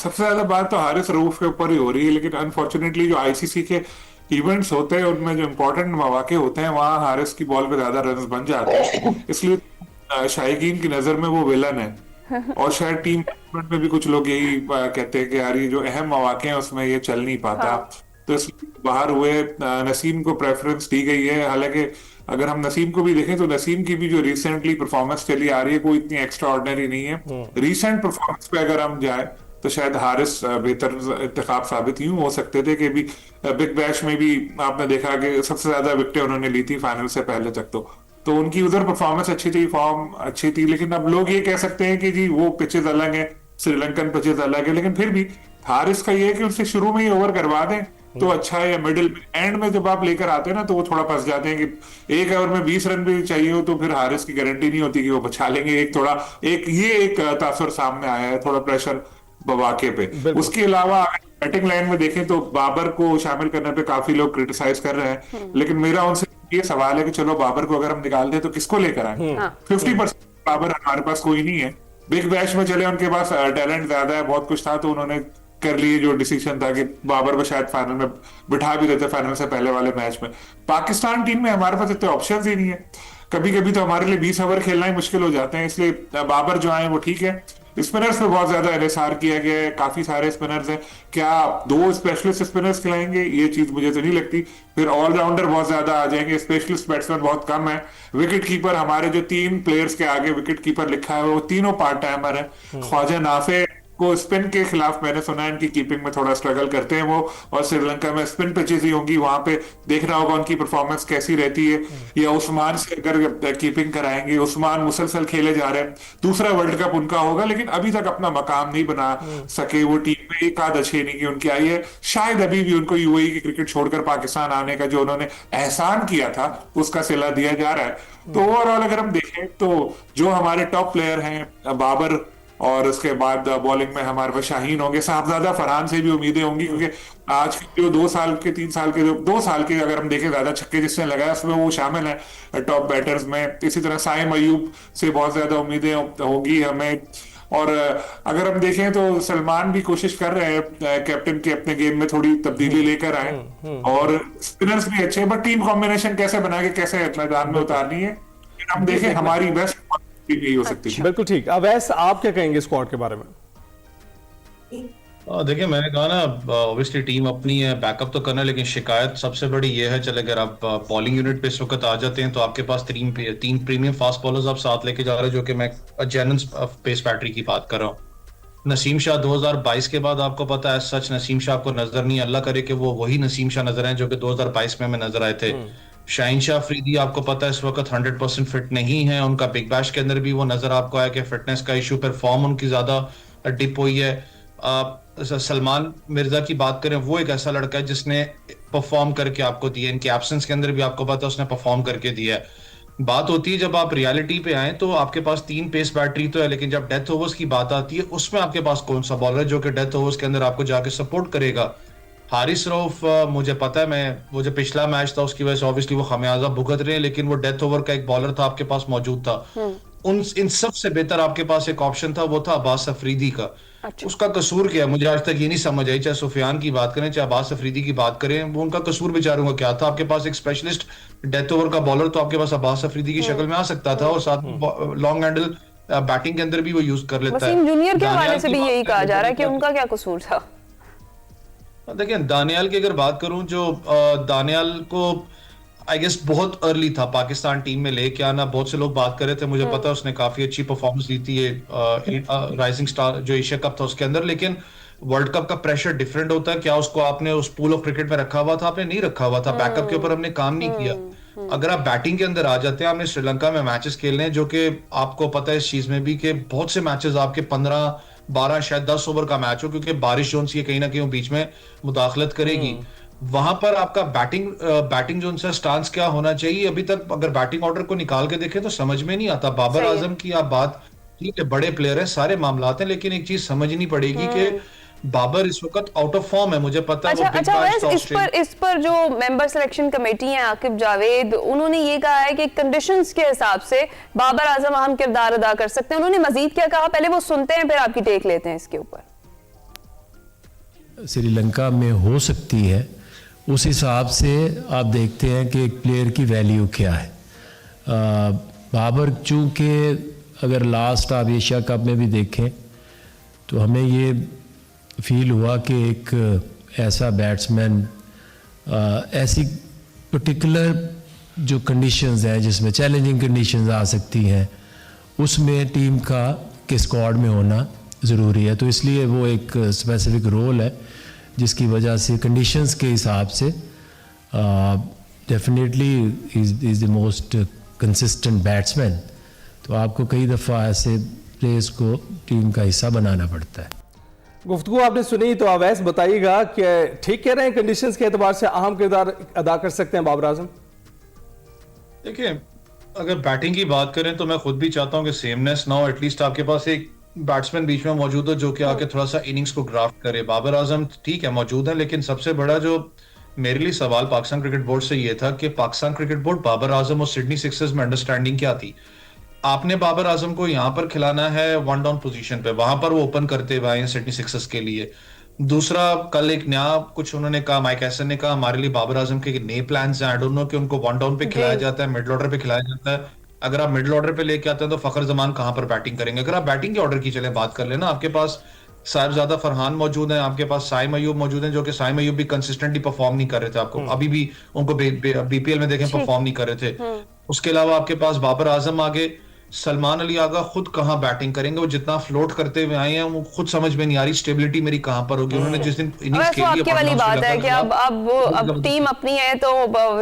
सबसे ज्यादा बात तो हारिस रऊफ के ऊपर ही हो रही है, लेकिन अनफॉर्चुनेटली जो आईसीसी के इवेंट्स होते हैं उनमें जो इंपॉर्टेंट मौके होते हैं वहां हारिस की बॉल पे ज्यादा रन बन जाते हैं, इसलिए शायकीन की नजर में वो विलन है। और शायद टीम मैनेजमेंट में भी कुछ लोग यही कहते हैं कि यार ये जो अहम मौके हैं उसमें ये चल नहीं पाता, हाँ। तो इसलिए बाहर हुए नसीम को प्रेफरेंस दी गई है। हालांकि अगर हम नसीम को भी देखें तो नसीम की भी जो रिसेंटली परफॉर्मेंस चली आ रही है कोई इतनी एक्स्ट्रा ऑर्डिनरी नहीं है। रिसेंट परफॉर्मेंस पे अगर हम जाए तो शायद हारिस बेहतर इंतखाब साबित यूं हो सकते थे कि भी बिग बैश में भी आपने देखा कि सबसे ज्यादा विकेटें उन्होंने ली थी फाइनल से पहले तक, तो उनकी उधर परफॉर्मेंस अच्छी थी, फॉर्म अच्छी थी। लेकिन अब लोग ये कह सकते हैं कि जी वो पिचेस अलग है, श्रीलंकन पिचेस अलग है, लेकिन फिर भी हारिस का ये है कि उनसे शुरू में ही ओवर करवा दें तो अच्छा है, या मिडिल में एंड में जब आप लेकर आते हैं ना तो वो थोड़ा फंस जाते हैं कि एक ओवर में 20 रन भी चाहिए हो तो फिर हारिस की गारंटी नहीं होती कि वो बचा लेंगे। एक थोड़ा एक तासर सामने आया है, थोड़ा प्रेशर बवाके पे। बिल्कुल। उसके अलावा बैटिंग लाइन में देखें तो बाबर को शामिल करने पे काफी लोग क्रिटिसाइज कर रहे हैं, लेकिन मेरा उनसे ये सवाल है कि चलो बाबर को अगर हम निकाल दें तो किसको लेकर आए? हाँ। 50% बाबर हमारे पास कोई नहीं है। बिग बैश में चले उनके पास टैलेंट ज्यादा है, बहुत कुछ था, तो उन्होंने कर लिए जो डिसीजन था कि बाबर को शायद फाइनल में बिठा भी देते फाइनल से पहले वाले मैच में। पाकिस्तान टीम में हमारे पास इतने ऑप्शंस ही नहीं है, कभी कभी तो हमारे लिए 20 ओवर खेलना ही मुश्किल हो जाते हैं, इसलिए बाबर जो आए वो ठीक है। स्पिनर्स पे बहुत ज्यादा एनएसआर किया गया है, काफी सारे स्पिनर्स हैं, क्या दो स्पेशलिस्ट स्पिनर्स खिलाएंगे? ये चीज मुझे तो नहीं लगती। फिर ऑलराउंडर बहुत ज्यादा आ जाएंगे, स्पेशलिस्ट बैट्समैन बहुत कम है। विकेट कीपर हमारे जो 3 प्लेयर्स के आगे विकेट कीपर लिखा है वो तीनों पार्ट टाइमर है। ख्वाजा नाफे को स्पिन के खिलाफ मैंने सुना है इनकी कीपिंग में थोड़ा स्ट्रगल करते हैं वो, और श्रीलंका में स्पिन पिचेस ही होंगी, वहां पे देखना होगा उनकी परफॉर्मेंस कैसी रहती है। या उस्मान से अगर कीपिंग कराएंगे, उस्मान मुसलसल खेले जा रहे हैं, दूसरा वर्ल्ड कप उनका होगा, लेकिन अभी तक अपना मकाम नहीं बना सके वो टीम में। एक आध अच्छे नहीं की उनकी आई है, शायद अभी भी उनको यूएई की क्रिकेट छोड़कर पाकिस्तान आने का जो उन्होंने एहसान किया था उसका सिला दिया जा रहा है। तो ओवरऑल अगर हम देखें तो जो हमारे टॉप प्लेयर हैं बाबर, और उसके बाद बॉलिंग में हमारे पास शाहीन होंगे, साहबजादा फरहान से भी उम्मीदें होंगी, क्योंकि आज के जो 2 साल के 3 साल के जो 2 साल के अगर हम देखें ज्यादा छक्के जिसने लगाया उसमें वो शामिल है टॉप बैटर्स में। इसी तरह साइम अयूब से बहुत ज्यादा उम्मीदें होंगी हमें। और अगर हम देखें तो सलमान भी कोशिश कर रहे हैं कैप्टन के अपने गेम में थोड़ी तब्दीली लेकर आए, और स्पिनर्स भी अच्छे हैं, बट टीम कॉम्बिनेशन कैसे बना के कैसे मैदान में उतारनी है हम देखें, हमारी बेस्ट यही हो सकती है। बिल्कुल ठीक। अवैस, आप क्या कहेंगे स्क्वाड के बारे में? देखिए, मैंने कहा ना, ऑब्वियसली टीम अपनी है, बैकअप तो करना है, लेकिन शिकायत सबसे बड़ी ये है, चले अगर आप बॉलिंग यूनिट पे इस वक्त आ जाते हैं तो आपके पास तीन प्रीमियम फास्ट बॉलर्स आप साथ लेके जा रहे हैं, जो कि मैं जेनन पेस बैटरी की बात कर रहा हूँ। नसीम शाह 2022 के बाद आपको पता है सच नसीम शाह आपको नजर नहीं, अल्लाह करे कि वो वही नसीम शाह नजर आए जो कि 2022 में हमें नजर आए थे। शाहीन शाह अफरीदी आपको पता है इस वक्त 100% फिट नहीं है, उनका बिग बैश के अंदर भी वो नजर आपको आया कि फिटनेस का इशू, पर फॉर्म उनकी ज्यादा डिप हुई है। सलमान मिर्जा की बात करें, वो एक ऐसा लड़का है जिसने परफॉर्म करके आपको दिया, इनके एब्सेंस के अंदर भी आपको पता है उसने परफॉर्म करके दिया है। बात होती है जब आप रियलिटी पे आए तो आपके पास 3 पेस बैटरी तो है, लेकिन जब डेथ ओवर्स की बात आती है उसमें आपके पास कौन सा बॉलर है जो कि डेथ ओवर्स के अंदर आपको जाके सपोर्ट करेगा? हारिस रऊफ, मुझे पता है, वो जो पिछला मैच था उसकी वजह से ऑब्वियसली वो खमियाजा भुगत रहे हैं, लेकिन वो डेथ ओवर का एक बॉलर था आपके पास मौजूद था। इन सब से बेहतर आपके पास एक ऑप्शन था, वो था अब्बास अफरीदी का। अच्छा। उसका कसूर क्या है मुझे आज तक ये नहीं समझ आई, चाहे सुफियान की बात करें चाहे अब्बास अफरीदी की बात करें, वो उनका कसूर बेचारों का क्या था? आपके पास एक स्पेशलिस्ट डेथ ओवर का बॉलर तो आपके पास अब्बास अफरीदी की शक्ल में आ सकता था, और साथ लॉन्ग हैंडल बैटिंग के अंदर भी वो यूज कर लेता है। वसीम जूनियर के हवाले दानियाल से की भी बात यही करें कहा तो जा रहा है कि मुझे उनका क्या कसूर था? देखिए, दानियाल की अगर बात करूं, जो दानियाल को आई गेस बहुत अर्ली था पाकिस्तान टीम में लेके आना, बहुत से लोग बात कर रहे थे, मुझे पता है उसने काफी अच्छी परफॉर्मेंस दी थी ये राइजिंग स्टार जो एशिया कप था उसके अंदर, लेकिन वर्ल्ड कप का प्रेशर डिफरेंट होता है। क्या उसको आपने उस पूल ऑफ क्रिकेट में रखा हुआ था? आपने नहीं रखा हुआ था, बैकअप के ऊपर हमने काम नहीं किया। अगर आप बैटिंग के अंदर आ जाते हैं, आपने श्रीलंका में मैचेस खेलने हैं, जो कि आपको पता है इस चीज में भी कि बहुत से मैचेस आपके 15-12 शायद 10 ओवर का मैच हो, क्योंकि बारिश जोन सी कहीं ना कहीं बीच में मुदाखलत करेगी। वहां पर आपका बैटिंग जो उनसे स्टांस क्या होना चाहिए, अभी तक अगर बैटिंग ऑर्डर को निकाल के देखें तो समझ में नहीं आता। बाबर आजम की आप बात, ठीक है बड़े प्लेयर है, सारे मामलात हैं, लेकिन एक चीज समझनी पड़ेगी कि बाबर इस वक्त आउट ऑफ फॉर्म है, मुझे पता है। अच्छा वैसे इस पर जो मेंबर सिलेक्शन कमेटी है आकिब जावेद, उन्होंने ये कहा है कि कंडीशंस के हिसाब से बाबर आजम अहम किरदार अदा कर सकते हैं। उन्होंने मजीद क्या कहा, पहले वो सुनते हैं फिर आपकी टेक लेते हैं इसके ऊपर। श्रीलंका में हो सकती है, उस हिसाब से आप देखते हैं कि एक प्लेयर की वैल्यू क्या है। बाबर चूँकि अगर लास्ट आप एशिया कप में भी देखें तो हमें ये फील हुआ कि एक ऐसा बैट्समैन ऐसी पर्टिकुलर जो कंडीशंस हैं जिसमें चैलेंजिंग कंडीशंस आ सकती हैं, उसमें टीम के स्क्वाड में होना ज़रूरी है। तो इसलिए वो एक स्पेसिफिक रोल है जिसकी वजह से कंडीशंस के हिसाब से definitely is the most consistent batsman. तो आपको कई दफ़ा ऐसे प्लेयर्स को टीम का हिस्सा बनाना पड़ता है। गुफ्तगू आपने सुनी, तो अवैस बताइएगा कि ठीक कह रहे हैं, कंडीशंस के एतबार से अहम किरदार अदा कर सकते हैं बाबर आजम? देखिए, अगर बैटिंग की बात करें तो मैं खुद भी चाहता हूं कि सेमनेस ना हो, एटलीस्ट आपके पास एक बैट्समैन बीच में मौजूद हो जो कि आके थोड़ा सा इनिंग्स को ग्राफ्ट करे। बाबर आजम ठीक है मौजूद है, लेकिन सबसे बड़ा जो मेरे लिए सवाल पाकिस्तान क्रिकेट बोर्ड से ये था कि पाकिस्तान क्रिकेट बोर्ड, बाबर आजम और सिडनी सिक्सर्स में अंडरस्टैंडिंग क्या थी? आपने बाबर आजम को यहाँ पर खिलाना है वन डाउन पोजीशन पे, वहां पर वो ओपन करते हुए आए सिडनी सिक्सर्स के लिए। दूसरा, कल एक नया कुछ उन्होंने कहा, माइक हैसन ने कहा हमारे लिए बाबर आजम के नए प्लान्स हैं, आई डोंट नो कि उनको वन डाउन पे खिलाया जाता है, मिडिल ऑर्डर पे खिलाया जाता है। अगर आप मिडिल ऑर्डर पे लेके आते हैं तो फखर जमान कहां पर बैटिंग करेंगे? अगर आप बैटिंग के ऑर्डर की चले बात कर लेना, आपके पास साहिबजादा फरहान मौजूद हैं, आपके पास साइम अयूब मौजूद हैं, जो कि साइम अयूब भी कंसिस्टेंटली परफॉर्म नहीं कर रहे थे, आपको अभी भी उनको बीपीएल में देखें परफॉर्म नहीं कर रहे थे। उसके अलावा आपके पास बाबर आजम आगे, सलमान अली आगा खुद कहां बैटिंग करेंगे? वो जितना फ्लोट करते हुए आए हैं वो खुद समझ में नहीं आ रही स्टेबिलिटी मेरी कहां पर होगी। उन्होंने जिस दिन इनिंग्स खेली है, आपकी वाली बात है कि अब टीम अपनी है तो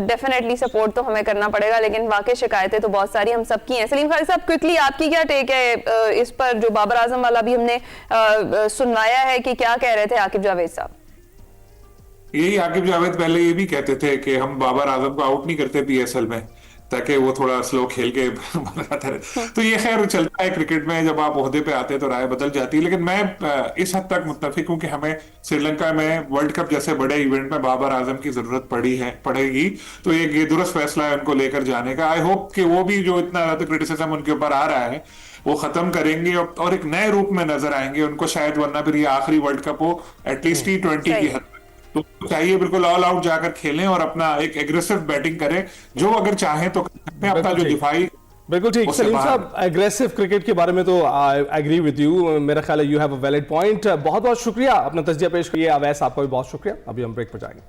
डेफिनेटली सपोर्ट तो हमें करना पड़ेगा, लेकिन वाकई शिकायतें तो बहुत सारी हम सबकी हैं। सलीम खालिद साहब, क्विकली आपकी क्या टेक है इस पर? जो बाबर आजम वाला भी हमने सुनवाया है कि क्या कह रहे थे आकिब जावेद साहब? यही आकिब जावेद पहले ये भी कहते थे कि हम बाबर आजम को आउट नहीं करते पीएसएल में ताकि वो थोड़ा स्लो खेल के बनाता रहे। तो ये खैर चलता है क्रिकेट में, जब आप ओहदे पे आते हैं तो राय बदल जाती है। लेकिन मैं इस हद तक मुत्तफिक हूं कि हमें श्रीलंका में वर्ल्ड कप जैसे बड़े इवेंट में बाबर आजम की जरूरत पड़ेगी। तो ये दुरुस्त फैसला है उनको लेकर जाने का। आई होप कि वो भी जो इतना ज्यादा क्रिटिसिज्म उनके ऊपर आ रहा है वो खत्म करेंगे और एक नए रूप में नजर आएंगे उनको शायद, वरना फिर ये आखिरी वर्ल्ड कप हो एटलीस्ट T20 की हद तक। तो चाहिए बिल्कुल ऑल आउट जाकर खेलें और अपना एक एग्रेसिव बैटिंग करें, जो अगर चाहें तो कर सकते हैं। अपना जो दिफाई बिल्कुल ठीक। सलीम साहब, एग्रेसिव क्रिकेट के बारे में तो आई एग्री विद यू, मेरा ख्याल है you have a valid point. बहुत बहुत शुक्रिया अपना तज्जिया पेश किया। अवैस, आपका भी बहुत शुक्रिया। अभी हम ब्रेक पर जाएंगे।